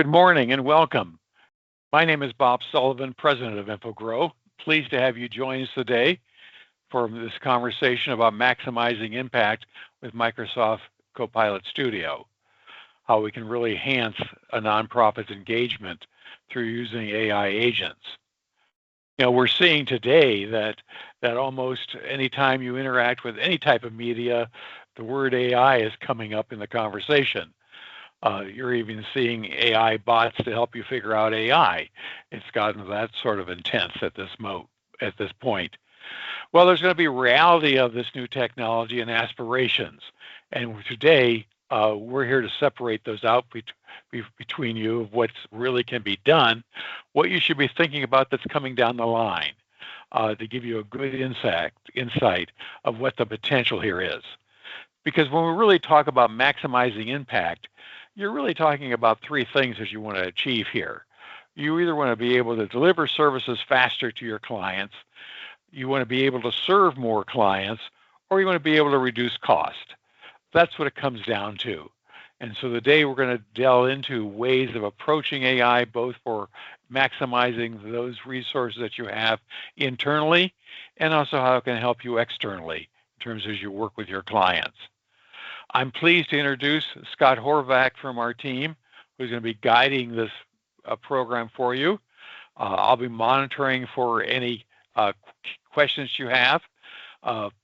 Good morning and welcome. My name is Bob Sullivan, President of InfoGrow. Pleased to have you join us today for this conversation about maximizing impact with Microsoft Copilot Studio, how we can really enhance a nonprofit's engagement through using AI agents. We're seeing today that almost any time you interact with any type of media, the word AI is coming up in the conversation. You're even seeing AI bots to help you figure out AI. It's gotten that sort of intense at this point. Well, there's going to be reality of this new technology and aspirations. And today, we're here to separate those out between you of what really can be done, what you should be thinking about that's coming down the line, to give you a good insight of what the potential here is. Because when we really talk about maximizing impact, you're really talking about three things that you want to achieve here. You either want to be able to deliver services faster to your clients, you want to be able to serve more clients, or you want to be able to reduce cost. That's what it comes down to. And so today we're going to delve into ways of approaching AI, both for maximizing those resources that you have internally, and also how it can help you externally in terms of as you work with your clients. I'm pleased to introduce Scott Horvath from our team, who's going to be guiding this program for you. I'll be monitoring for any questions you have.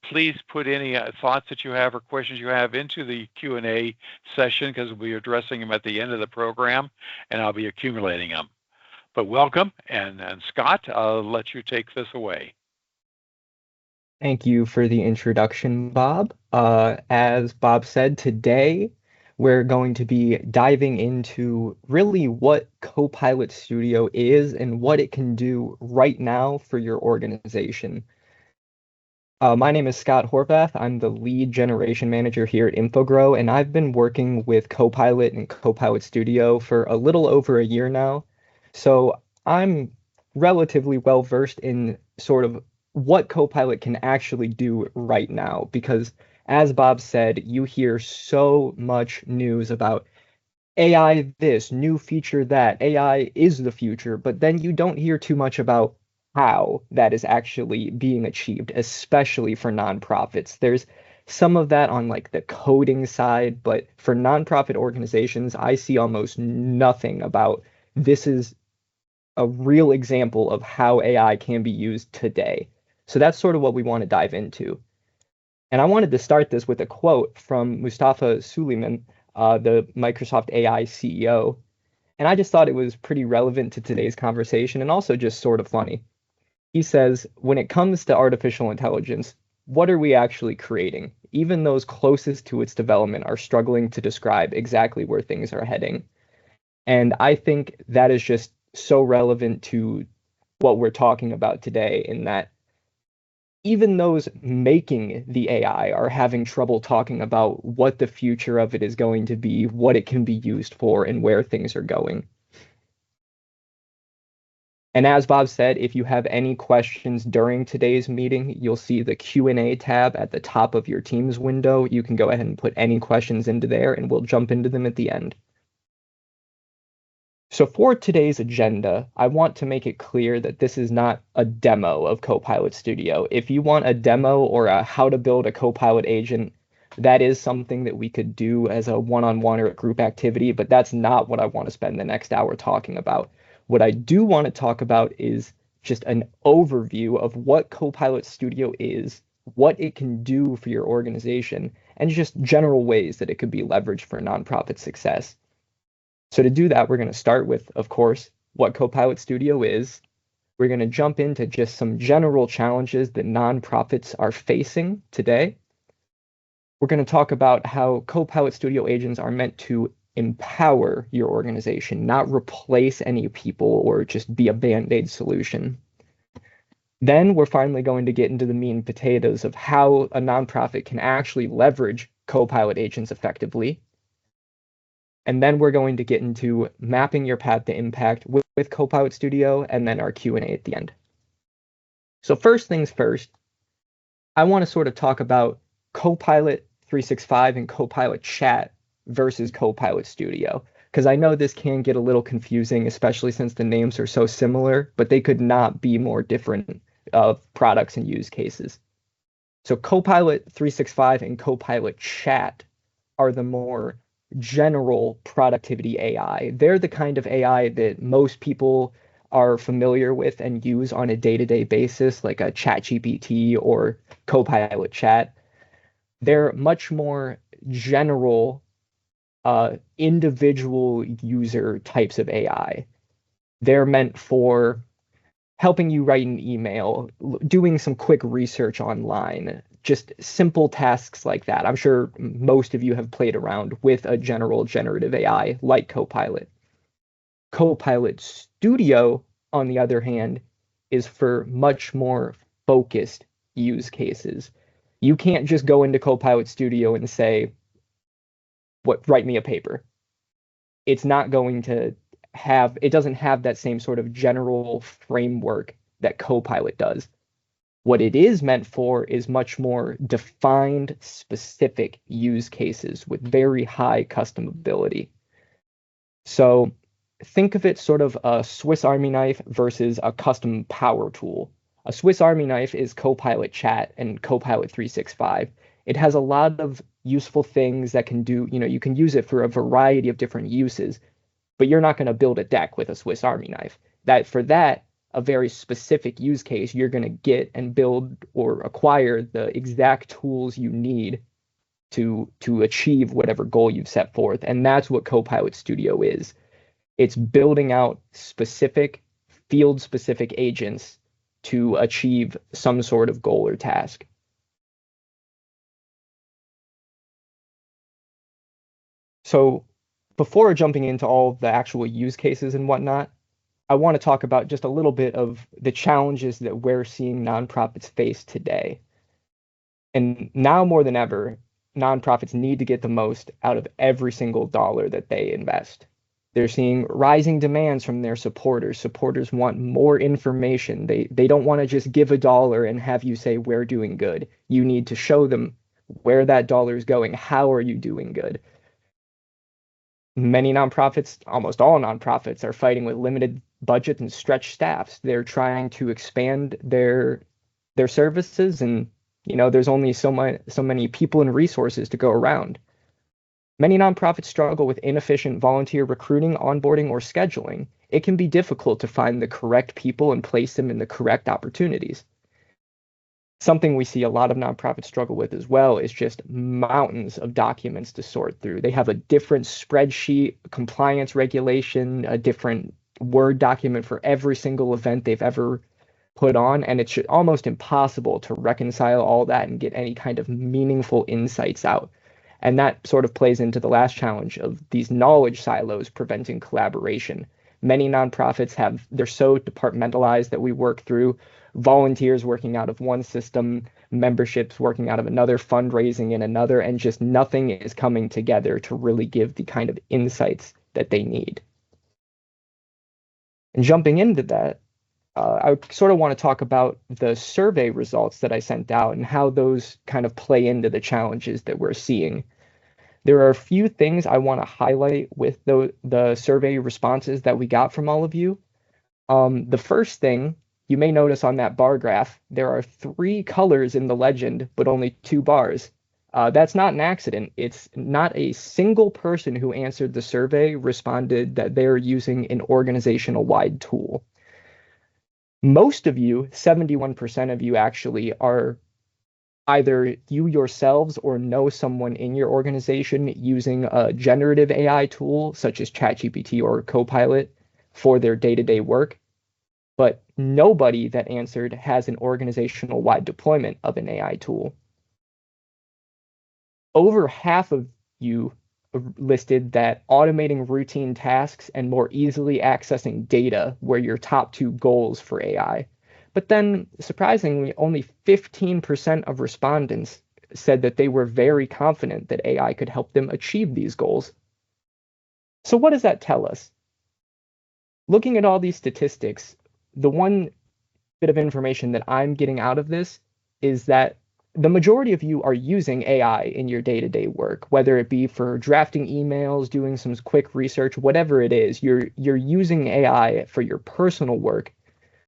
Please put any thoughts that you have or questions you have into the Q&A session, because we'll be addressing them at the end of the program, and I'll be accumulating them. But welcome, and Scott, I'll let you take this away. Thank you for the introduction, Bob. As Bob said, today we're going to be diving into really what Copilot Studio is and what it can do right now for your organization. My name is Scott Horvath. I'm the lead generation manager here at InfoGrow, and I've been working with Copilot and Copilot Studio for a little over a year now. So I'm relatively well versed in sort of what Copilot can actually do right now, because as Bob said, you hear so much news about AI this, new feature that, AI is the future, but then you don't hear too much about how that is actually being achieved, especially for nonprofits. There's some of that on like the coding side, but for nonprofit organizations, I see almost nothing about this is a real example of how AI can be used today. So that's sort of what we want to dive into. And I wanted to start this with a quote from Mustafa Suleyman, the Microsoft AI CEO. And I just thought it was pretty relevant to today's conversation and also just sort of funny. He says, when it comes to artificial intelligence, what are we actually creating? Even those closest to its development are struggling to describe exactly where things are heading. And I think that is just so relevant to what we're talking about today, in that even those making the AI are having trouble talking about what the future of it is going to be, what it can be used for, and where things are going. And as Bob said, if you have any questions during today's meeting, you'll see the Q&A tab at the top of your Teams window. You can go ahead and put any questions into there, and we'll jump into them at the end. So for today's agenda, I want to make it clear that this is not a demo of Copilot Studio. If you want a demo or a how to build a Copilot agent, that is something that we could do as a one-on-one or a group activity, but that's not what I want to spend the next hour talking about. What I do want to talk about is just an overview of what Copilot Studio is, what it can do for your organization, and just general ways that it could be leveraged for nonprofit success. So to do that, we're going to start with, of course, what Copilot Studio is. We're going to jump into just some general challenges that nonprofits are facing today. We're going to talk about how Copilot Studio agents are meant to empower your organization, not replace any people or just be a band-aid solution. Then we're finally going to get into the meat and potatoes of how a nonprofit can actually leverage Copilot agents effectively. And then we're going to get into mapping your path to impact with Copilot Studio, and then our Q&A at the end. So first things first, I want to sort of talk about Copilot 365 and Copilot Chat versus Copilot Studio, Because I know this can get a little confusing, especially since the names are so similar, but they could not be more different of products and use cases. So Copilot 365 and Copilot Chat are the more general productivity AI. They're the kind of AI that most people are familiar with and use on a day-to-day basis, like a ChatGPT or Copilot Chat. They're much more general, individual user types of AI. They're meant for helping you write an email, doing some quick research online, just simple tasks like that. I'm sure most of you have played around with a general generative AI like Copilot. Copilot Studio, on the other hand, is for much more focused use cases. You can't just go into Copilot Studio and say, write me a paper. It's not going to have, it doesn't have that same sort of general framework that Copilot does. What it is meant for is much more defined, specific use cases with very high customability. So think of it sort of a Swiss Army knife versus a custom power tool. A Swiss Army knife is Copilot Chat and Copilot 365. It has a lot of useful things that can do, you can use it for a variety of different uses, but you're not going to build a deck with a Swiss Army knife. For that, a very specific use case, you're going to get and build or acquire the exact tools you need to achieve whatever goal you've set forth. And that's what Copilot Studio is. It's building out specific field-specific agents to achieve some sort of goal or task. So before jumping into all the actual use cases and whatnot, I want to talk about just a little bit of the challenges that we're seeing nonprofits face today. And now more than ever, nonprofits need to get the most out of every single dollar that they invest. They're seeing rising demands from their supporters. Supporters want more information. They don't want to just give a dollar and have you say, we're doing good. You need to show them where that dollar is going. How are you doing good? Many nonprofits, almost all nonprofits, are fighting with limited budgets and stretched staffs. They're trying to expand their services, and there's only so many people and resources to go around. Many nonprofits struggle with inefficient volunteer recruiting, onboarding, or scheduling. It can be difficult to find the correct people and place them in the correct opportunities. Something we see a lot of nonprofits struggle with as well is just mountains of documents to sort through. They have a different spreadsheet, compliance regulation, a different Word document for every single event they've ever put on, and it's almost impossible to reconcile all that and get any kind of meaningful insights out. And that sort of plays into the last challenge of these knowledge silos preventing collaboration. Many nonprofits they're so departmentalized that we work through volunteers working out of one system, memberships working out of another, fundraising in another, and just nothing is coming together to really give the kind of insights that they need. And jumping into that, I sort of want to talk about the survey results that I sent out and how those kind of play into the challenges that we're seeing. There are a few things I want to highlight with the survey responses that we got from all of you. The first thing, you may notice on that bar graph, there are 3 colors in the legend, but only 2 bars. That's not an accident. It's not a single person who answered the survey responded that they're using an organizational-wide tool. Most of you, 71% of you actually, are either you yourselves or know someone in your organization using a generative AI tool such as ChatGPT or Copilot for their day-to-day work, but nobody that answered has an organizational-wide deployment of an AI tool. Over half of you listed that automating routine tasks and more easily accessing data were your top 2 goals for AI. But then, surprisingly, only 15% of respondents said that they were very confident that AI could help them achieve these goals. So what does that tell us? Looking at all these statistics, the one bit of information that I'm getting out of this is that the majority of you are using AI in your day-to-day work, whether it be for drafting emails, doing some quick research, whatever it is, you're using AI for your personal work.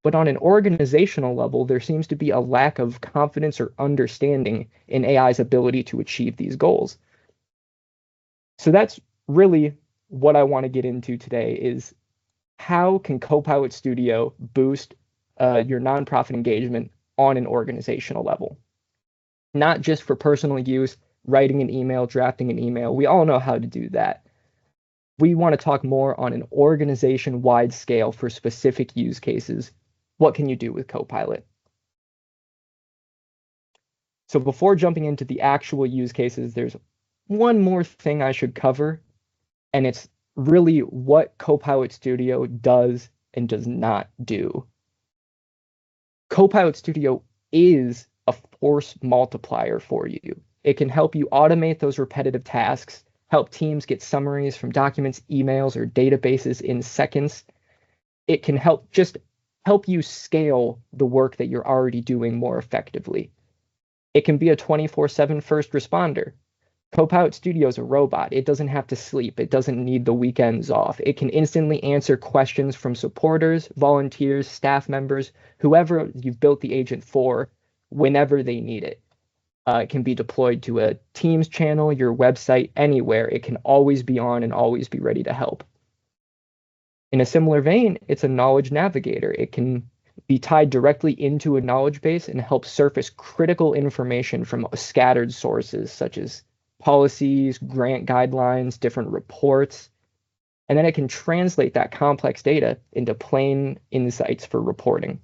But on an organizational level, there seems to be a lack of confidence or understanding in AI's ability to achieve these goals. So that's really what I want to get into today is how can Copilot Studio boost your nonprofit engagement on an organizational level? Not just for personal use, writing an email, drafting an email. We all know how to do that. We want to talk more on an organization-wide scale for specific use cases. What can you do with Copilot? So before jumping into the actual use cases, there's one more thing I should cover, and it's really what Copilot Studio does and does not do. Copilot Studio is a force multiplier for you. It can help you automate those repetitive tasks, help teams get summaries from documents, emails, or databases in seconds. It can help you scale the work that you're already doing more effectively. It can be a 24/7 first responder. Copilot Studio is a robot. It doesn't have to sleep. It doesn't need the weekends off. It can instantly answer questions from supporters, volunteers, staff members, whoever you've built the agent for, whenever they need it. It can be deployed to a Teams channel, your website, anywhere. It can always be on and always be ready to help. In a similar vein, it's a knowledge navigator. It can be tied directly into a knowledge base and help surface critical information from scattered sources, such as policies, grant guidelines, different reports. And then it can translate that complex data into plain insights for reporting.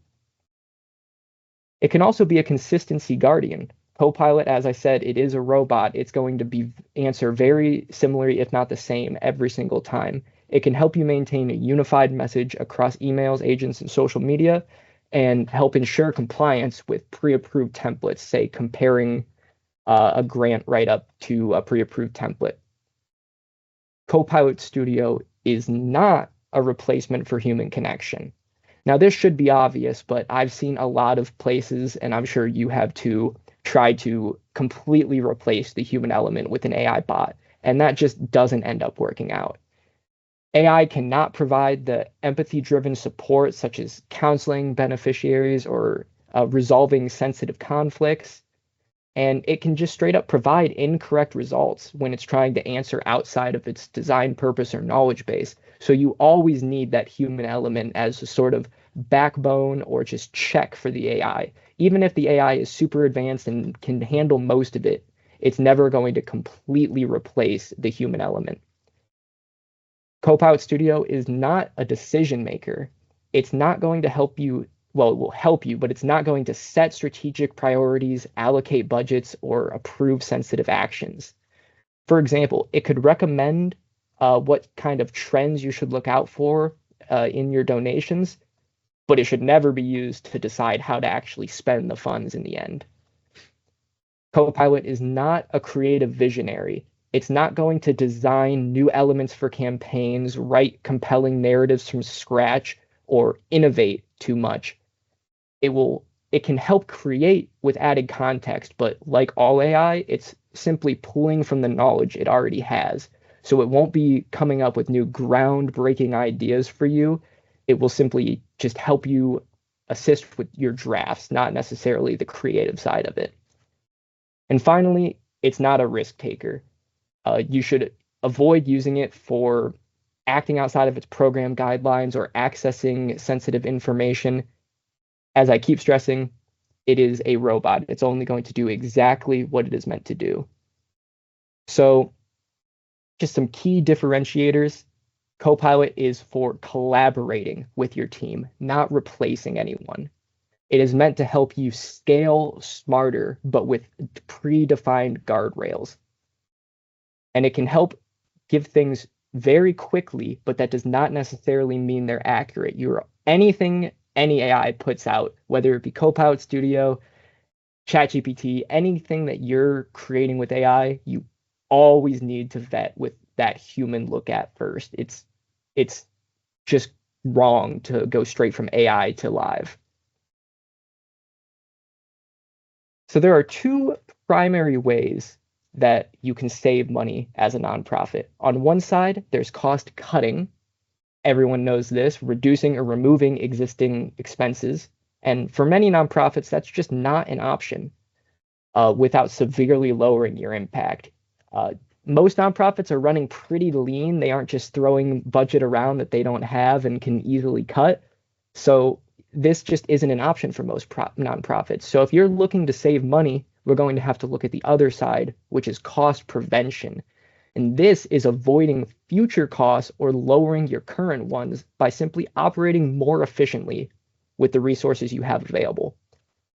It can also be a consistency guardian. Copilot, as I said, it is a robot. It's going to answer very similarly, if not the same, every single time. It can help you maintain a unified message across emails, agents, and social media, and help ensure compliance with pre-approved templates, say comparing a grant write-up to a pre-approved template. Copilot Studio is not a replacement for human connection. Now, this should be obvious, but I've seen a lot of places, and I'm sure you have too, try to completely replace the human element with an AI bot, and that just doesn't end up working out. AI cannot provide the empathy-driven support, such as counseling beneficiaries or resolving sensitive conflicts. And it can just straight up provide incorrect results when it's trying to answer outside of its design purpose or knowledge base. So you always need that human element as a sort of backbone or just check for the AI. Even if the AI is super advanced and can handle most of it, it's never going to completely replace the human element. Copilot Studio is not a decision maker. It's not going to help you. Well, it will help you, but it's not going to set strategic priorities, allocate budgets, or approve sensitive actions. For example, it could recommend what kind of trends you should look out for in your donations, but it should never be used to decide how to actually spend the funds in the end. Copilot is not a creative visionary. It's not going to design new elements for campaigns, write compelling narratives from scratch, or innovate too much. It can help create with added context, but like all AI, it's simply pulling from the knowledge it already has. So it won't be coming up with new groundbreaking ideas for you. It will simply just help you assist with your drafts, not necessarily the creative side of it. And finally, it's not a risk taker. You should avoid using it for acting outside of its program guidelines or accessing sensitive information. As I keep stressing, it is a robot. It's only going to do exactly what it is meant to do. So just some key differentiators. Copilot is for collaborating with your team, not replacing anyone. It is meant to help you scale smarter, but with predefined guardrails. And it can help give things very quickly, but that does not necessarily mean they're accurate. Anything any AI puts out, whether it be Copilot Studio, ChatGPT, anything that you're creating with AI, you always need to vet with that human look at first. It's just wrong to go straight from AI to live. So there are two primary ways that you can save money as a nonprofit. On one side, there's cost cutting. Everyone knows this, reducing or removing existing expenses. And for many nonprofits, that's just not an option without severely lowering your impact. Uh, Most nonprofits are running pretty lean. They aren't just throwing budget around that they don't have and can easily cut. So this just isn't an option for most nonprofits. So if you're looking to save money, we're going to have to look at the other side, which is cost prevention. And this is avoiding future costs or lowering your current ones by simply operating more efficiently with the resources you have available.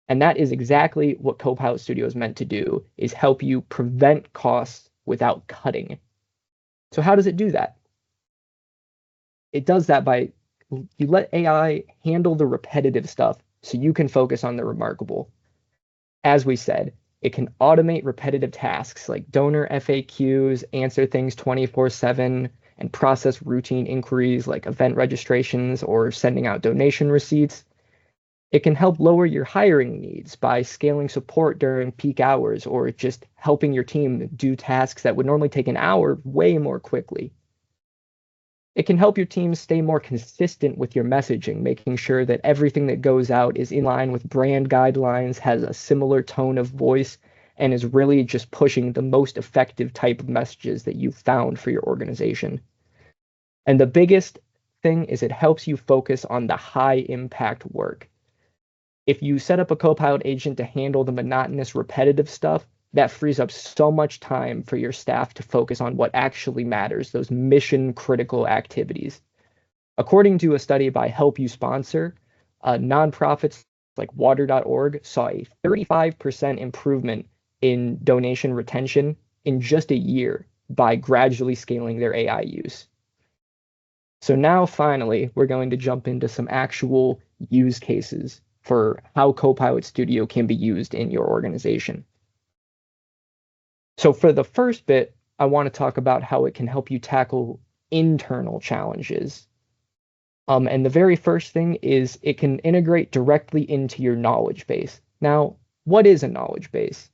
And that is exactly what Copilot Studio is meant to do, is help you prevent costs without cutting. So how does it do that? It does that by you let AI handle the repetitive stuff so you can focus on the remarkable. As we said, it can automate repetitive tasks like donor FAQs, answer things 24/7, and process routine inquiries like event registrations or sending out donation receipts. It can help lower your hiring needs by scaling support during peak hours or just helping your team do tasks that would normally take an hour way more quickly. It can help your team stay more consistent with your messaging, making sure that everything that goes out is in line with brand guidelines, has a similar tone of voice, and is really just pushing the most effective type of messages that you've found for your organization. And the biggest thing is it helps you focus on the high impact work. If you set up a Copilot agent to handle the monotonous, repetitive stuff, that frees up so much time for your staff to focus on what actually matters, those mission critical activities. According to a study by Help You Sponsor, nonprofits like water.org saw a 35% improvement in donation retention in just a year by gradually scaling their AI use. So now finally, we're going to jump into some actual use cases for how Copilot Studio can be used in your organization. So for the first bit, I want to talk about how it can help you tackle internal challenges. And the very first thing is it can integrate directly into your knowledge base. Now, what is a knowledge base?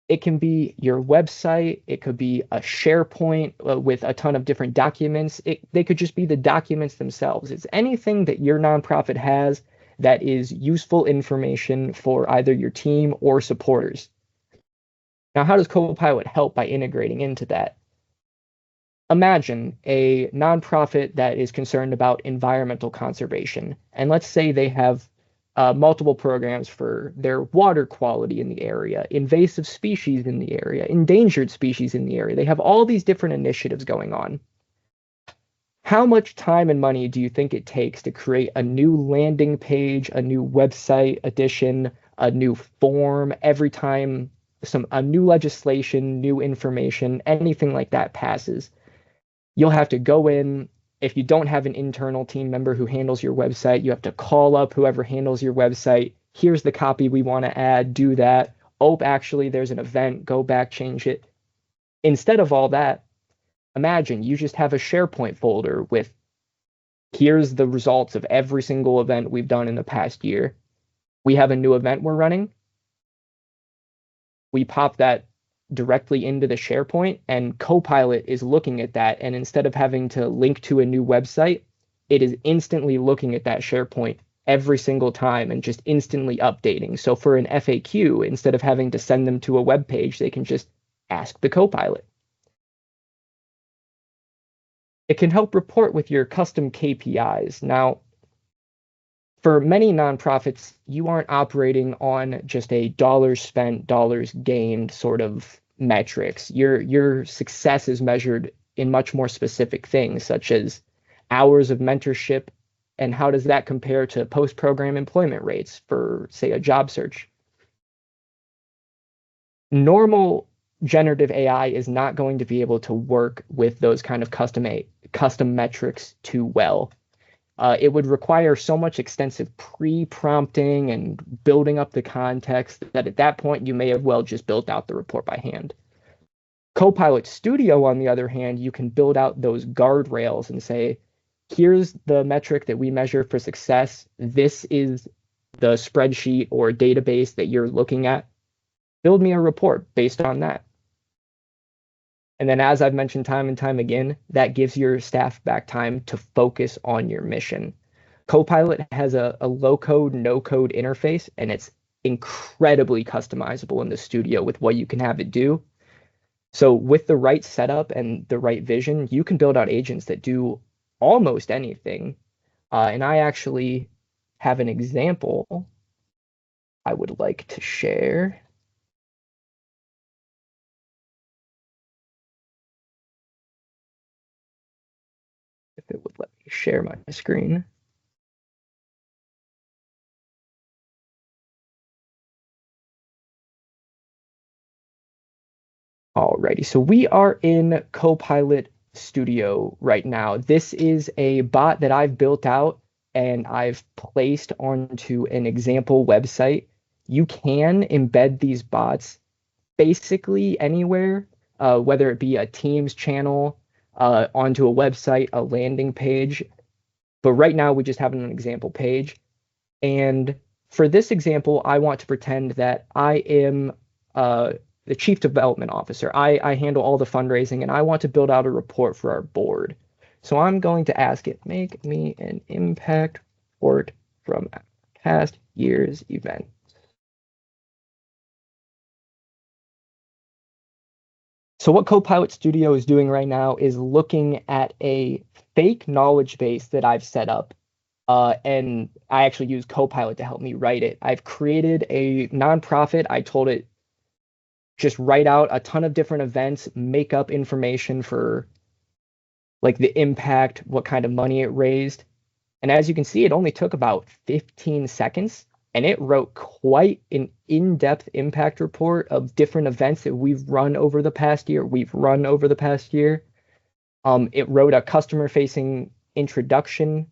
It can be your website. It could be a SharePoint with a ton of different documents. They could just be the documents themselves. It's anything that your nonprofit has that is useful information for either your team or supporters. Now, how does Copilot help by integrating into that? Imagine a nonprofit that is concerned about environmental conservation, and let's say they have multiple programs for their water quality in the area, invasive species in the area, endangered species in the area. They have all these different initiatives going on. How much time and money do you think it takes to create a new landing page, a new website edition, a new form every time a new legislation, new information, anything like that passes? You'll have to go in. If you don't have an internal team member who handles your website, you have to call up whoever handles your website. Here's the copy we want to add, do that. Oh, actually, there's an event, go back, change it. Instead of all that, imagine you just have a SharePoint folder with here's the results of every single event we've done in the past year. We have a new event we're running. We pop that directly into the SharePoint, and Copilot is looking at that. And instead of having to link to a new website, it is instantly looking at that SharePoint every single time and just instantly updating. So for an FAQ, instead of having to send them to a web page, they can just ask the Copilot. It can help report with your custom KPIs. Now, for many nonprofits, you aren't operating on just a dollars spent, dollars gained sort of metrics. Your success is measured in much more specific things, such as hours of mentorship and how does that compare to post-program employment rates for, say, a job search. Normal generative AI is not going to be able to work with those kind of custom metrics too well. It would require so much extensive pre-prompting and building up the context that at that point you may have well just built out the report by hand. Copilot Studio, on the other hand, you can build out those guardrails and say, here's the metric that we measure for success. This is the spreadsheet or database that you're looking at. Build me a report based on that. And then, as I've mentioned time and time again, that gives your staff back time to focus on your mission. Copilot has a low code, no code interface, and it's incredibly customizable in the studio with what you can have it do. So, with the right setup and the right vision, you can build out agents that do almost anything. And I actually have an example I would like to share. If it would let me share my screen. Alrighty, so we are in Copilot Studio right now. This is a bot that I've built out and I've placed onto an example website. You can embed these bots basically anywhere, whether it be a Teams channel, onto a website, a landing page. But right now we just have an example page. And for this example, I want to pretend that I am the chief development officer. I handle all the fundraising and I want to build out a report for our board. So I'm going to ask it, make me an impact report from past year's event. So what Copilot Studio is doing right now is looking at a fake knowledge base that I've set up. And I actually use Copilot to help me write it. I've created a nonprofit. I told it just write out a ton of different events, make up information for like the impact, what kind of money it raised. And as you can see, it only took about 15 seconds and it wrote quite an in-depth impact report of different events that we've run over the past year. It wrote a customer-facing introduction.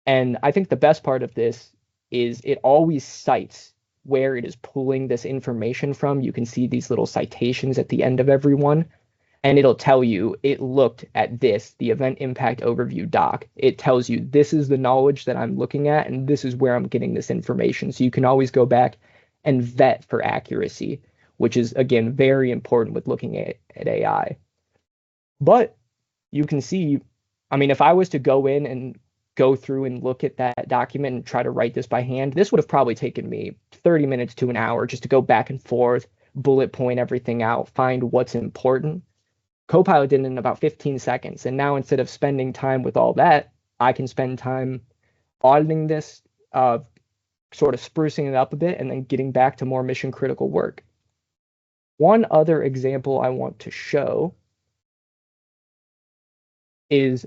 And I think the best part of this is it always cites where it is pulling this information from. You can see these little citations at the end of every one, and it'll tell you it looked at this, the event impact overview doc. It tells you this is the knowledge that I'm looking at, and this is where I'm getting this information. So you can always go back and vet for accuracy, which is, again, very important with looking at AI. But you can see, I mean, if I was to go in and go through and look at that document and try to write this by hand, this would have probably taken me 30 minutes to an hour just to go back and forth, bullet point everything out, find what's important. Copilot did it in about 15 seconds. And now instead of spending time with all that, I can spend time auditing this, sort of sprucing it up a bit, and then getting back to more mission critical work. One other example I want to show is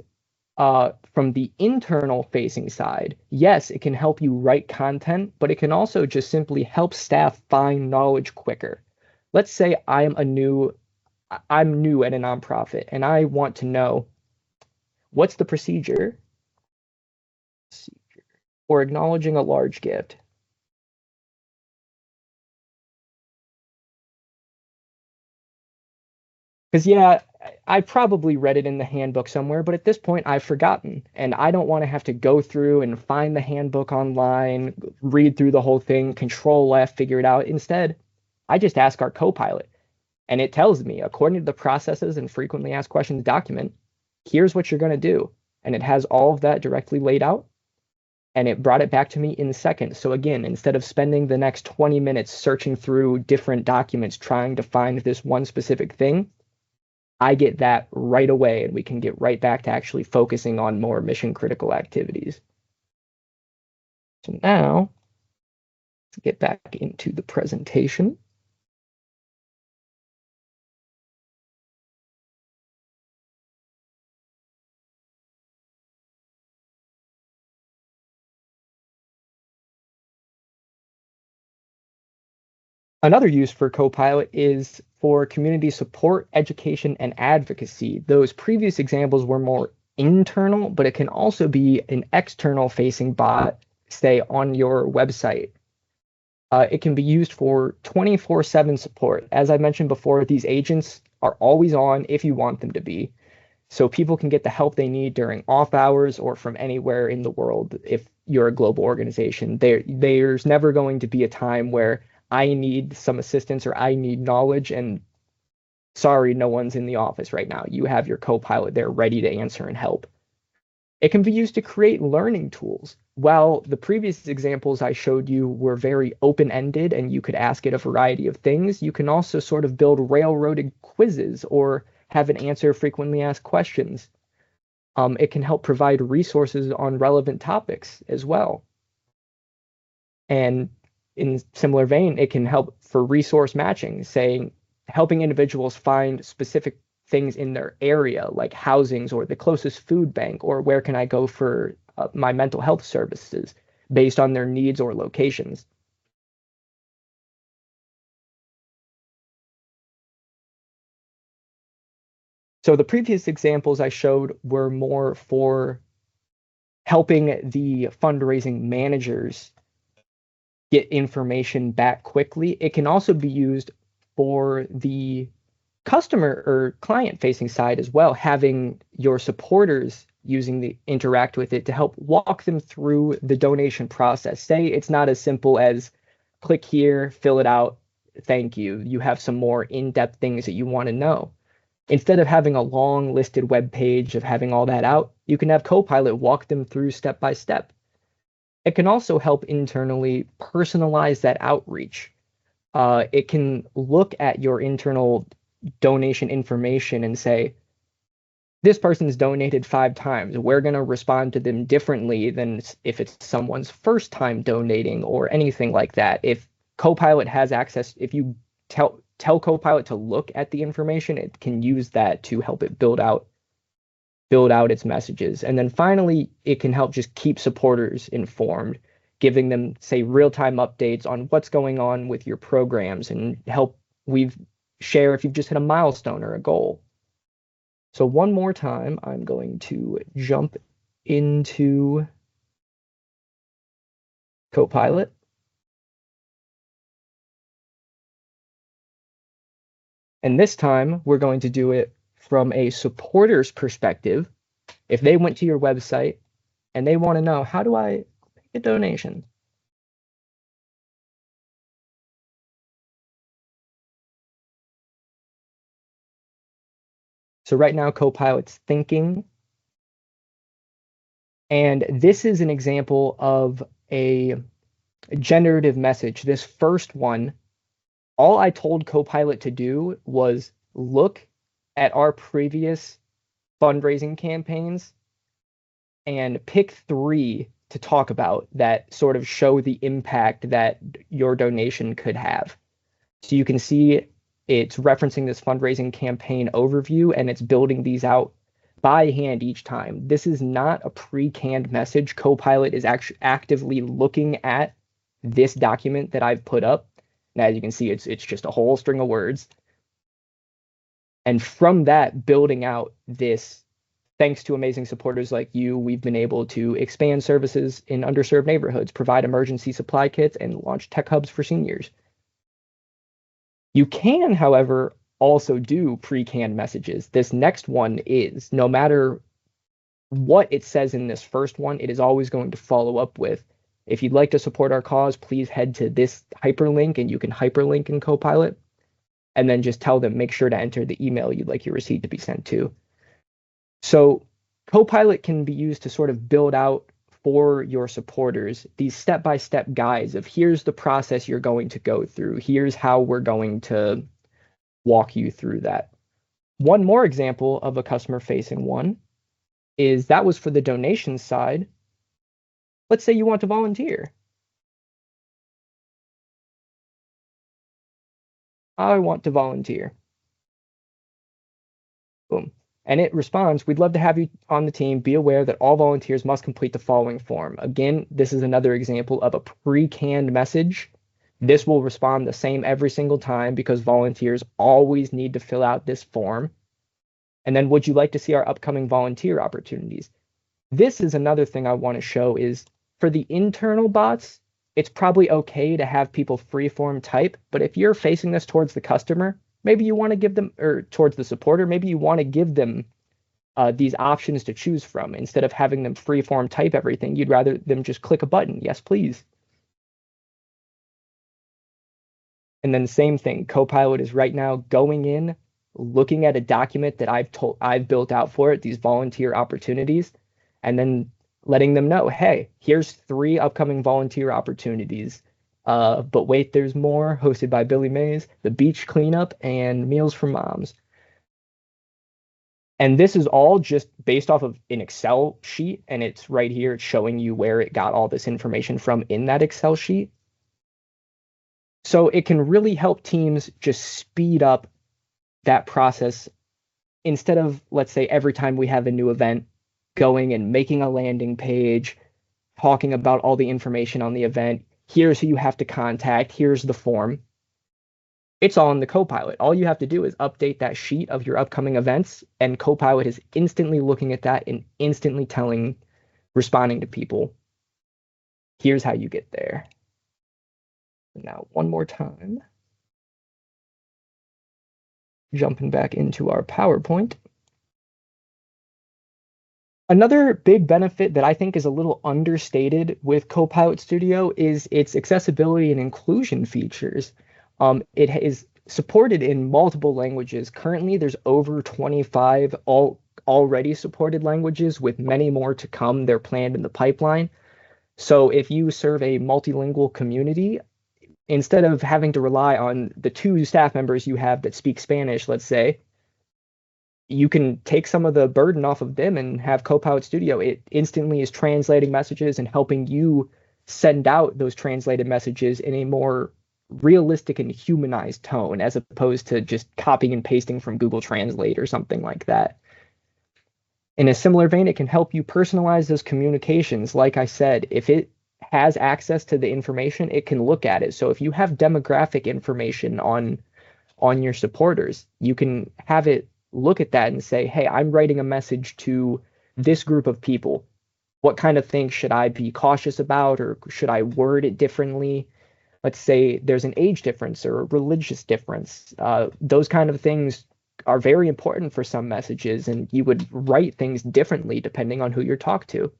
from the internal facing side. Yes, it can help you write content, but it can also just simply help staff find knowledge quicker. Let's say I'm new at a nonprofit and I want to know what's the procedure for acknowledging a large gift. Because yeah, I probably read it in the handbook somewhere, but at this point I've forgotten, and I don't want to have to go through and find the handbook online, read through the whole thing, control F, figure it out. Instead, I just ask our Copilot, and it tells me, according to the processes and frequently asked questions document, here's what you're going to do. And it has all of that directly laid out, and it brought it back to me in seconds. So again, instead of spending the next 20 minutes searching through different documents trying to find this one specific thing, I get that right away, and we can get right back to actually focusing on more mission critical activities. So now, let's get back into the presentation. Another use for Copilot is for community support, education, and advocacy. Those previous examples were more internal, but it can also be an external facing bot, say on your website. It can be used for 24/7 support. As I mentioned before, these agents are always on if you want them to be. So people can get the help they need during off hours or from anywhere in the world if you're a global organization. There's never going to be a time where I need some assistance or I need knowledge, and sorry, no one's in the office right now. You have your Copilot there ready to answer and help. It can be used to create learning tools. While the previous examples I showed you were very open-ended and you could ask it a variety of things, you can also sort of build railroaded quizzes or have it answer frequently asked questions. It can help provide resources on relevant topics as well. And in similar vein, it can help for resource matching, saying helping individuals find specific things in their area, like housings or the closest food bank, or where can I go for my mental health services based on their needs or locations. So the previous examples I showed were more for helping the fundraising managers get information back quickly. It can also be used for the customer or client facing side as well, having your supporters using the interact with it to help walk them through the donation process. Say it's not as simple as click here, fill it out, thank you. You have some more in-depth things that you want to know. Instead of having a long listed web page of having all that out, you can have Copilot walk them through step by step. It can also help internally personalize that outreach. It can look at your internal donation information and say, this person's donated 5 times. We're going to respond to them differently than if it's someone's first time donating or anything like that. If Copilot has access, if you tell Copilot to look at the information, it can use that to help it build out its messages. And then finally, it can help just keep supporters informed, giving them, say, real-time updates on what's going on with your programs and help share if you've just hit a milestone or a goal. So one more time, I'm going to jump into Copilot. And this time, we're going to do it from a supporter's perspective. If they went to your website and they want to know, how do I make a donation? So right now, Copilot's thinking. And this is an example of a generative message. This first one, all I told Copilot to do was look at our previous fundraising campaigns and pick 3 to talk about that sort of show the impact that your donation could have. So you can see it's referencing this fundraising campaign overview and it's building these out by hand each time. This is not a pre-canned message. Copilot is actually actively looking at this document that I've put up. And as you can see, it's just a whole string of words. And from that, building out this, thanks to amazing supporters like you, we've been able to expand services in underserved neighborhoods, provide emergency supply kits, and launch tech hubs for seniors. You can, however, also do pre-canned messages. This next one is, no matter what it says in this first one, it is always going to follow up with, if you'd like to support our cause, please head to this hyperlink, and you can hyperlink in Copilot, and then just tell them, make sure to enter the email you'd like your receipt to be sent to. So Copilot can be used to sort of build out for your supporters these step-by-step guides of, here's the process you're going to go through. Here's how we're going to walk you through that. One more example of a customer-facing one is that was for the donation side. Let's say you want to volunteer. I want to volunteer. Boom. And it responds, we'd love to have you on the team. Be aware that all volunteers must complete the following form. Again, this is another example of a pre-canned message. This will respond the same every single time because volunteers always need to fill out this form. And then, would you like to see our upcoming volunteer opportunities? This is another thing I want to show is, for the internal bots, it's probably okay to have people freeform type, but if you're facing this towards the customer, maybe you want to give them, or towards the supporter, maybe you want to give them these options to choose from. Instead of having them freeform type everything, you'd rather them just click a button, yes, please. And then same thing, Copilot is right now going in, looking at a document that I've built out for it, these volunteer opportunities, and then letting them know, hey, here's 3 upcoming volunteer opportunities. But wait, there's more, hosted by Billy Mays, the beach cleanup and Meals for Moms. And this is all just based off of an Excel sheet, and it's right here. It's showing you where it got all this information from in that Excel sheet. So it can really help teams just speed up that process instead of, let's say, every time we have a new event, going and making a landing page, talking about all the information on the event. Here's who you have to contact. Here's the form. It's all in the Copilot. All you have to do is update that sheet of your upcoming events, and Copilot is instantly looking at that and instantly responding to people. Here's how you get there. Now, one more time. Jumping back into our PowerPoint. Another big benefit that I think is a little understated with Copilot Studio is its accessibility and inclusion features. It is supported in multiple languages. Currently, there's over 25 already supported languages, with many more to come. They're planned in the pipeline. So if you serve a multilingual community, instead of having to rely on the 2 staff members you have that speak Spanish, let's say, you can take some of the burden off of them and have Copilot Studio. It instantly is translating messages and helping you send out those translated messages in a more realistic and humanized tone, as opposed to just copying and pasting from Google Translate or something like that. In a similar vein, it can help you personalize those communications. Like I said, if it has access to the information, it can look at it. So if you have demographic information on your supporters, you can have it look at that and say, hey, I'm writing a message to this group of people. What kind of things should I be cautious about, or should I word it differently? Let's say there's an age difference or a religious difference. Those kind of things are very important for some messages, and you would write things differently depending on who you're talking to.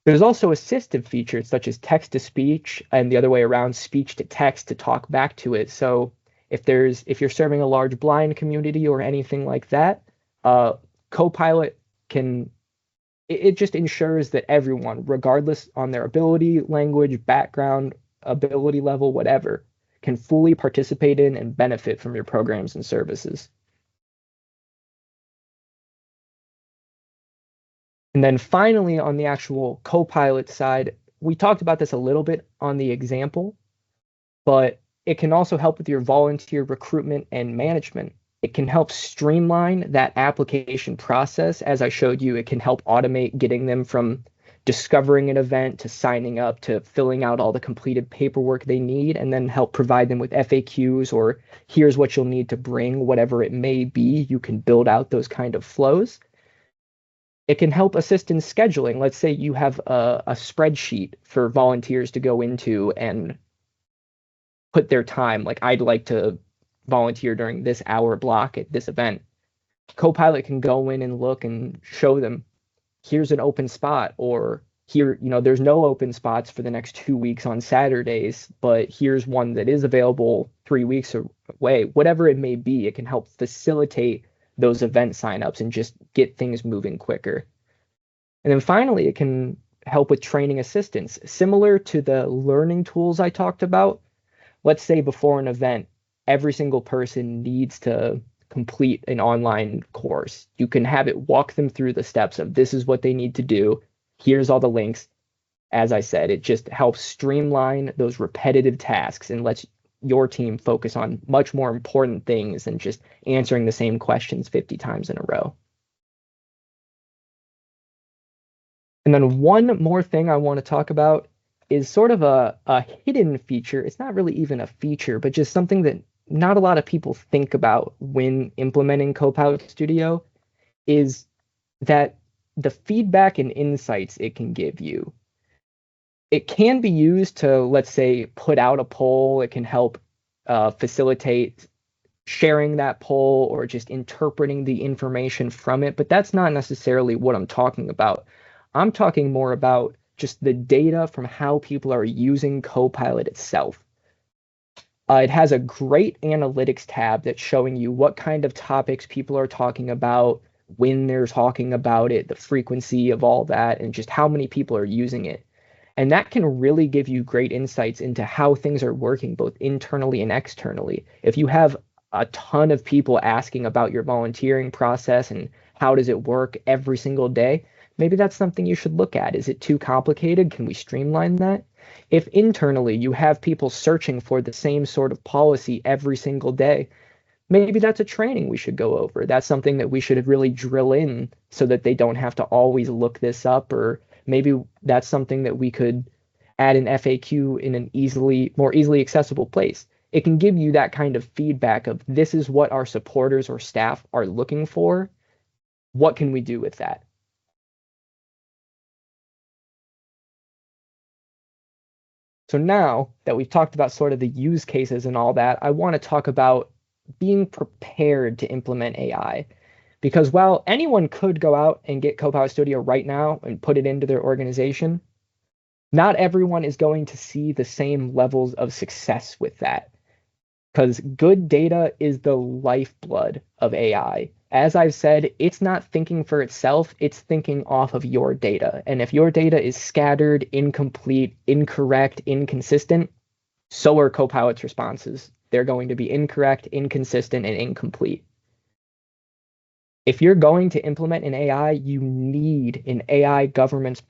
There's also assistive features such as text to speech, and the other way around, speech to text to talk back to it. So if you're serving a large blind community or anything like that, Copilot can, it just ensures that everyone, regardless on their ability, language, background, ability level, whatever, can fully participate in and benefit from your programs and services. And then finally, on the actual Copilot side, we talked about this a little bit on the example, but it can also help with your volunteer recruitment and management. It can help streamline that application process. As I showed you, it can help automate getting them from discovering an event to signing up to filling out all the completed paperwork they need, and then help provide them with FAQs or here's what you'll need to bring, whatever it may be. You can build out those kind of flows. It can help assist in scheduling. Let's say you have a spreadsheet for volunteers to go into and put their time. Like, I'd like to volunteer during this hour block at this event. Copilot can go in and look and show them, here's an open spot, or here, there's no open spots for the next 2 weeks on Saturdays, but here's one that is available 3 weeks away. Whatever it may be, it can help facilitate those event signups and just get things moving quicker. And then finally, it can help with training assistance. Similar to the learning tools I talked about, let's say before an event, every single person needs to complete an online course. You can have it walk them through the steps of this is what they need to do. Here's all the links. As I said, it just helps streamline those repetitive tasks and lets your team focus on much more important things than just answering the same questions 50 times in a row. And then one more thing I want to talk about is sort of a hidden feature. It's not really even a feature, but just something that not a lot of people think about when implementing Copilot Studio, is that the feedback and insights it can give you. It can be used to, let's say, put out a poll. It can help facilitate sharing that poll or just interpreting the information from it, but that's not necessarily what I'm talking about. I'm talking more about just the data from how people are using Copilot itself. It has a great analytics tab that's showing you what kind of topics people are talking about, when they're talking about it, the frequency of all that, and just how many people are using it. And that can really give you great insights into how things are working, both internally and externally. If you have a ton of people asking about your volunteering process and how does it work every single day, maybe that's something you should look at. Is it too complicated? Can we streamline that? If internally you have people searching for the same sort of policy every single day, maybe that's a training we should go over. That's something that we should really drill in so that they don't have to always look this up, or maybe that's something that we could add an FAQ in an more easily accessible place. It can give you that kind of feedback of this is what our supporters or staff are looking for. What can we do with that? So now that we've talked about sort of the use cases and all that, I want to talk about being prepared to implement AI. Because while anyone could go out and get Copilot Studio right now and put it into their organization, not everyone is going to see the same levels of success with that. Because good data is the lifeblood of AI. As I've said, it's not thinking for itself, it's thinking off of your data. And if your data is scattered, incomplete, incorrect, inconsistent, so are Copilot's responses. They're going to be incorrect, inconsistent, and incomplete. If you're going to implement an AI, you need an AI governance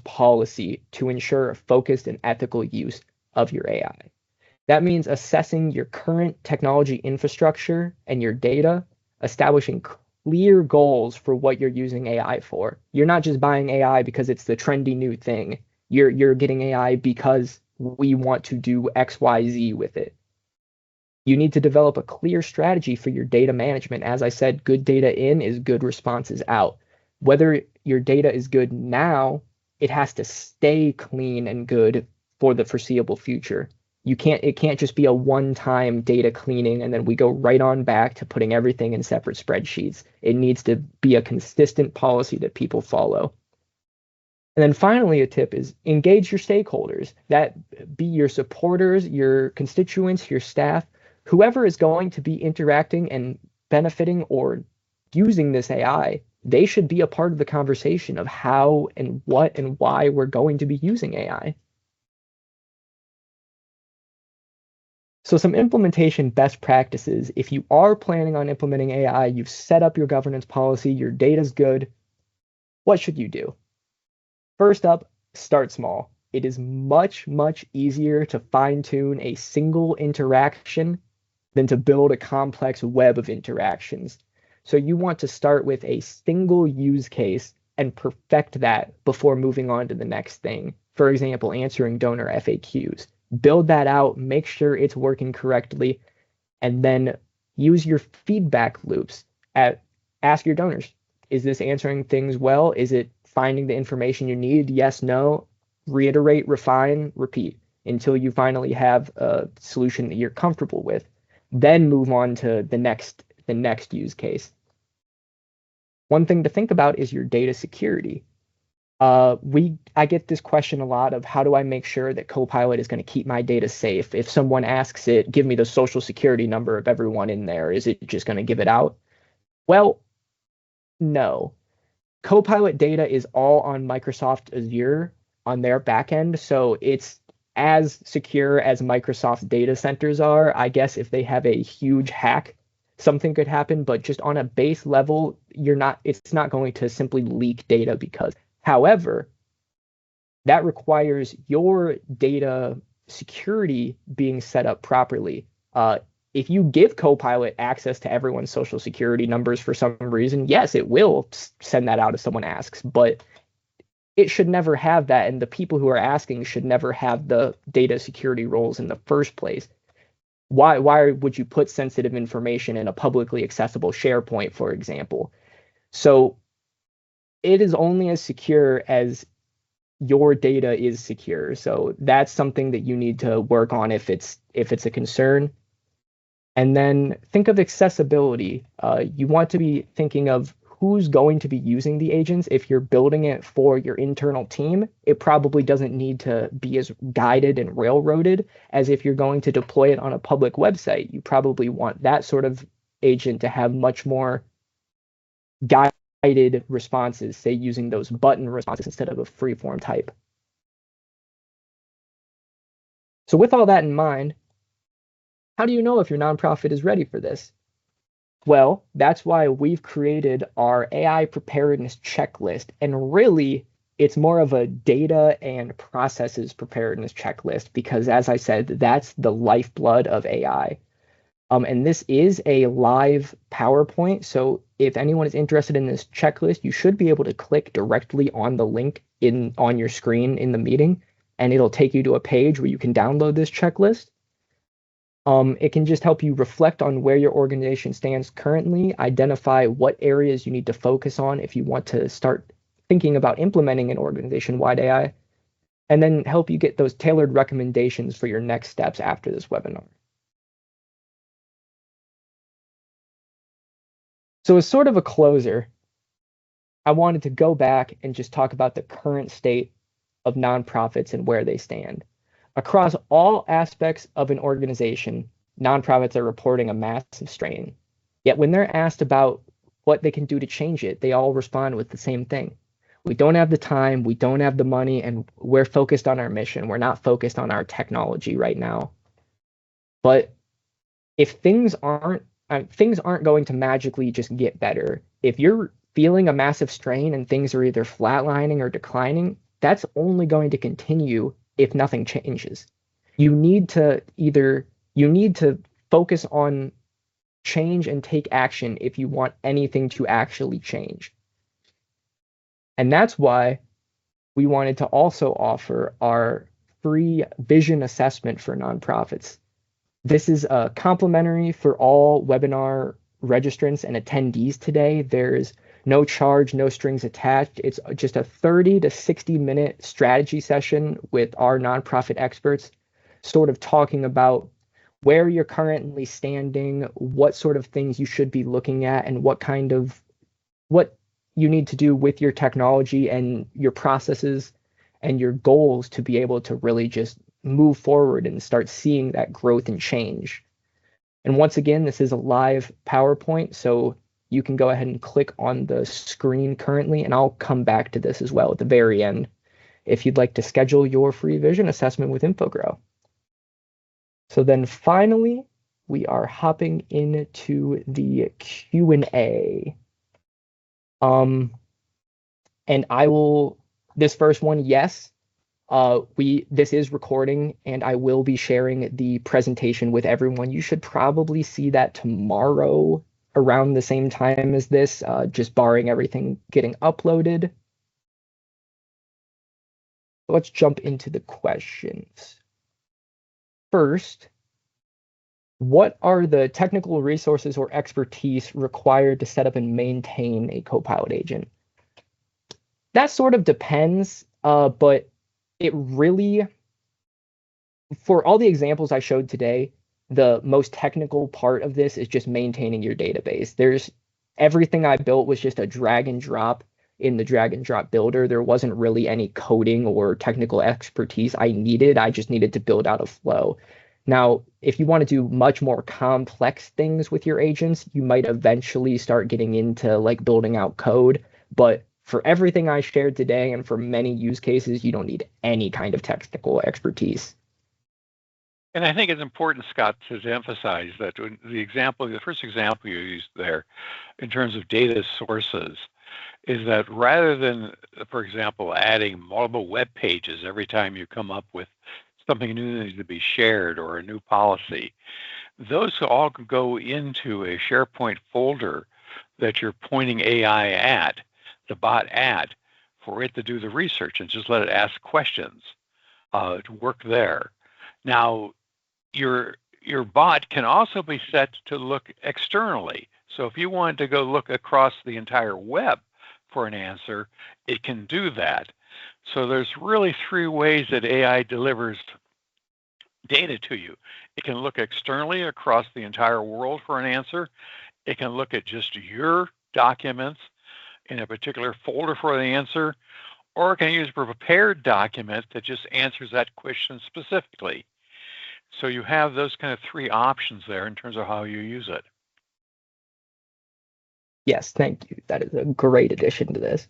policy to ensure a focused and ethical use of your AI. That means assessing your current technology infrastructure and your data, establishing clear goals for what you're using AI for. You're not just buying AI because it's the trendy new thing. You're getting AI because we want to do XYZ with it. You need to develop a clear strategy for your data management. As I said, good data in is good responses out. Whether your data is good now, it has to stay clean and good for the foreseeable future. It can't just be a one-time data cleaning and then we go right on back to putting everything in separate spreadsheets. It needs to be a consistent policy that people follow. And then finally, a tip is engage your stakeholders. That be your supporters, your constituents, your staff, whoever is going to be interacting and benefiting or using this AI, they should be a part of the conversation of how and what and why we're going to be using AI. So some implementation best practices. If you are planning on implementing AI, you've set up your governance policy, your data's good, what should you do? First up, start small. It is much, much easier to fine-tune a single interaction than to build a complex web of interactions. So you want to start with a single use case and perfect that before moving on to the next thing. For example, answering donor FAQs. Build that out, make sure it's working correctly, and then use your feedback loops. Ask your donors, is this answering things well? Is it finding the information you need? Yes, no. Reiterate, refine, repeat until you finally have a solution that you're comfortable with. Then move on to the next use case. One thing to think about is your data security. I get this question a lot of how do I make sure that Copilot is going to keep my data safe? If someone asks it, give me the social security number of everyone in there, is it just going to give it out? Well, no. Copilot data is all on Microsoft Azure on their backend, so it's as secure as Microsoft data centers are. I guess if they have a huge hack, something could happen, but just on a base level, it's not going to simply leak data because. However, that requires your data security being set up properly. If you give Copilot access to everyone's social security numbers for some reason, yes, it will send that out if someone asks, but it should never have that, and the people who are asking should never have the data security roles in the first place. Why would you put sensitive information in a publicly accessible SharePoint, for example? So it is only as secure as your data is secure. So that's something that you need to work on if it's a concern. And then think of accessibility. You want to be thinking of who's going to be using the agents, if you're building it for your internal team, it probably doesn't need to be as guided and railroaded as if you're going to deploy it on a public website. You probably want that sort of agent to have much more guided responses, say using those button responses instead of a free-form type. So with all that in mind, how do you know if your nonprofit is ready for this? Well, that's why we've created our AI preparedness checklist. And really, it's more of a data and processes preparedness checklist because, as I said, that's the lifeblood of AI. And this is a live PowerPoint. So if anyone is interested in this checklist, you should be able to click directly on the link on your screen in the meeting, and it'll take you to a page where you can download this checklist. It can just help you reflect on where your organization stands currently, identify what areas you need to focus on if you want to start thinking about implementing an organization-wide AI, and then help you get those tailored recommendations for your next steps after this webinar. So as sort of a closer, I wanted to go back and just talk about the current state of nonprofits and where they stand. Across all aspects of an organization, nonprofits are reporting a massive strain. Yet when they're asked about what they can do to change it, they all respond with the same thing. We don't have the time, we don't have the money, and we're focused on our mission. We're not focused on our technology right now. But if things aren't going to magically just get better. If you're feeling a massive strain and things are either flatlining or declining, that's only going to continue if nothing changes. You need to focus on change and take action if you want anything to actually change. And that's why we wanted to also offer our free vision assessment for nonprofits. This is complimentary for all webinar registrants and attendees today. There's no charge, no strings attached. It's just a 30 to 60-minute strategy session with our nonprofit experts, sort of talking about where you're currently standing, what sort of things you should be looking at, and what you need to do with your technology and your processes and your goals to be able to really just move forward and start seeing that growth and change. And once again, this is a live PowerPoint, so you can go ahead and click on the screen currently, and I'll come back to this as well at the very end if you'd like to schedule your free vision assessment with InfoGrow. So then finally, we are hopping into the Q&A. And this first one, yes, this is recording, and I will be sharing the presentation with everyone. You should probably see that tomorrow around the same time as this, just barring everything getting uploaded. Let's jump into the questions. First, what are the technical resources or expertise required to set up and maintain a Copilot agent? That sort of depends, but it really, for all the examples I showed today, the most technical part of this is just maintaining your database. Everything I built was just a drag and drop in the drag and drop builder. There wasn't really any coding or technical expertise I needed. I just needed to build out a flow. Now, if you want to do much more complex things with your agents, you might eventually start getting into like building out code. But for everything I shared today and for many use cases, you don't need any kind of technical expertise. And I think it's important, Scott, to emphasize that the first example you used there in terms of data sources is that rather than, for example, adding multiple web pages every time you come up with something new that needs to be shared or a new policy, those all can go into a SharePoint folder that you're pointing AI at, the bot at, for it to do the research and just let it ask questions to work there. Now, your bot can also be set to look externally. So if you wanted to go look across the entire web for an answer, it can do that. So there's really three ways that AI delivers data to you. It can look externally across the entire world for an answer. It can look at just your documents, in a particular folder for the answer, or can use a prepared document that just answers that question specifically. So you have those kind of three options there in terms of how you use it. Yes, thank you. That is a great addition to this.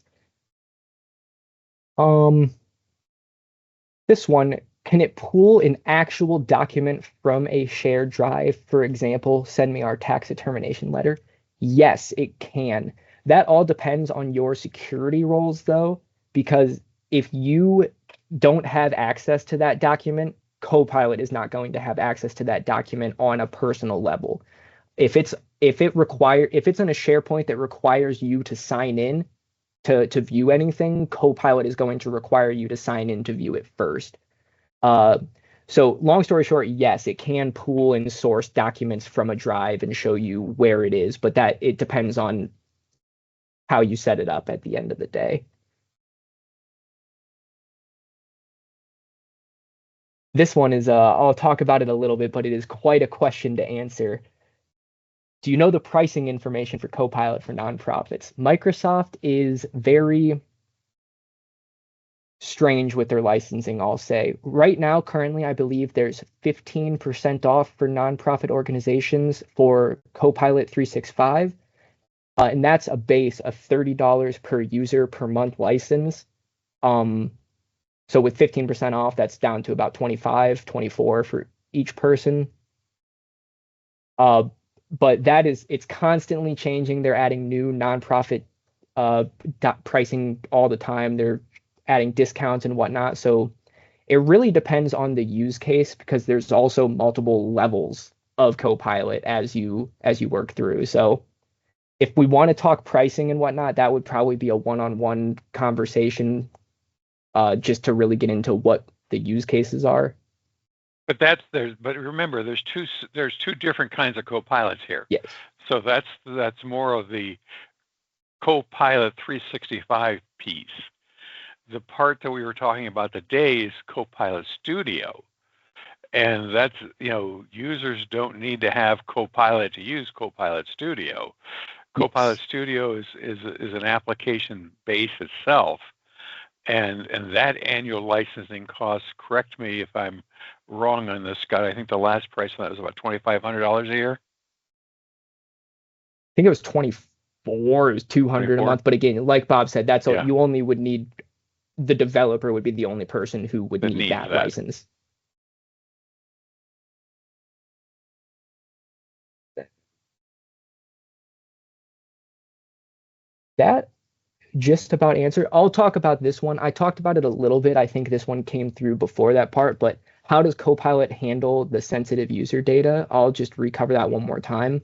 This one, can it pull an actual document from a shared drive? For example, send me our tax determination letter. Yes, it can. That all depends on your security roles, though, because if you don't have access to that document, Copilot is not going to have access to that document on a personal level. If it's in a SharePoint that requires you to sign in to view anything, Copilot is going to require you to sign in to view it first. So long story short, yes, it can pull and source documents from a drive and show you where it is, but that it depends on how you set it up at the end of the day. This one is, I'll talk about it a little bit, but it is quite a question to answer. Do you know the pricing information for Copilot for nonprofits? Microsoft is very strange with their licensing, I'll say. Right now, currently, I believe there's 15% off for nonprofit organizations for Copilot 365. And that's a base of $30 per user per month license. So with 15% off, that's down to about 25, 24 for each person. But it's constantly changing. They're adding new nonprofit pricing all the time. They're adding discounts and whatnot. So it really depends on the use case, because there's also multiple levels of Copilot as you work through. So if we want to talk pricing and whatnot, that would probably be a one-on-one conversation, just to really get into what the use cases are. But remember, there's two different kinds of Copilots here. Yes. So that's more of the Copilot 365 piece. The part that we were talking about today is Copilot Studio. And that's, users don't need to have Copilot to use Copilot Studio. Copilot Studio is an application base itself. And that annual licensing costs, correct me if I'm wrong on this, Scott, I think the last price on that was about $2,500 a year. I think it was 24, it was 200 a month. But again, like Bob said, that's all you only would need. The developer would be the only person who would need that license. That just about answered. I'll talk about this one. I talked about it a little bit. I think this one came through before that part, but how does Copilot handle the sensitive user data? I'll just recover that one more time.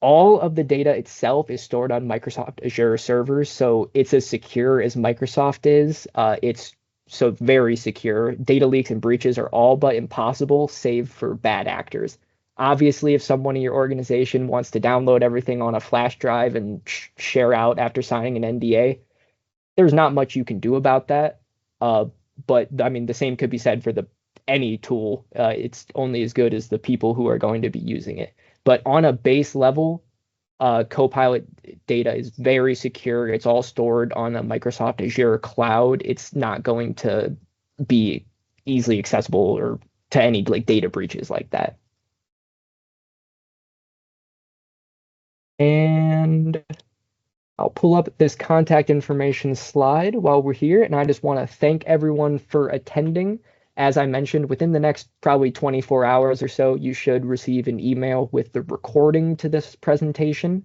All of the data itself is stored on Microsoft Azure servers, so it's as secure as Microsoft is. It's so very secure. Data leaks and breaches are all but impossible, save for bad actors. Obviously, if someone in your organization wants to download everything on a flash drive and share out after signing an NDA, there's not much you can do about that. But I mean, the same could be said for any tool. It's only as good as the people who are going to be using it. But on a base level, Copilot data is very secure. It's all stored on a Microsoft Azure cloud. It's not going to be easily accessible or to any data breaches like that. And I'll pull up this contact information slide while we're here. And I just want to thank everyone for attending. As I mentioned, within the next probably 24 hours or so, you should receive an email with the recording to this presentation.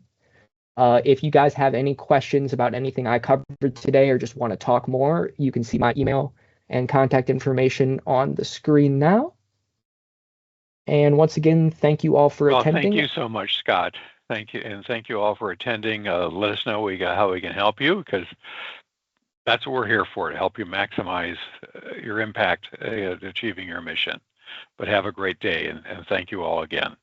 If you guys have any questions about anything I covered today or just want to talk more, you can see my email and contact information on the screen now. And once again, thank you all for attending. Thank you so much, Scott. Thank you. And thank you all for attending. Let us know how we can help you, because that's what we're here for, to help you maximize your impact at achieving your mission. But have a great day, and thank you all again.